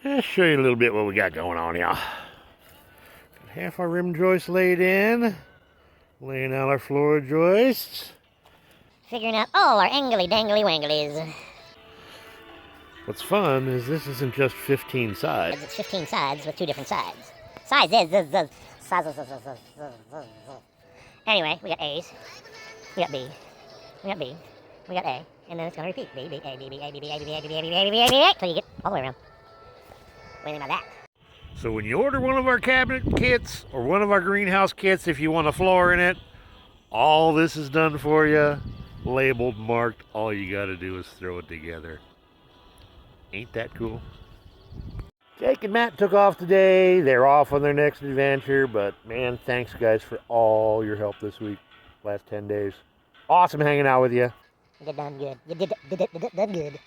Let's show you a little bit what we got going on here. Got half our rim joists laid in. Laying out our floor joists. Figuring out all our angly dangly wanglies. What's fun is this isn't just 15 sides. It's 15 sides with 2 different sides. Sides. Anyway, we got A's. We got B. We got B. We got A. And then it's going to repeat. B, B, A, B, B, A, B, B, A, B, B, A, B, B, A, B, B, A, B, B, A, B, B, till you get all the way around. What do you think about that? So when you order one of our cabinet kits or one of our greenhouse kits, if you want a floor in it, all this is done for you. Labeled, marked. All you got to do is throw it together. Ain't that cool? Jake and Matt took off today. They're off on their next adventure, but man, thanks guys for all your help this week, last 10 days. Awesome hanging out with you. You did done good. You did done good.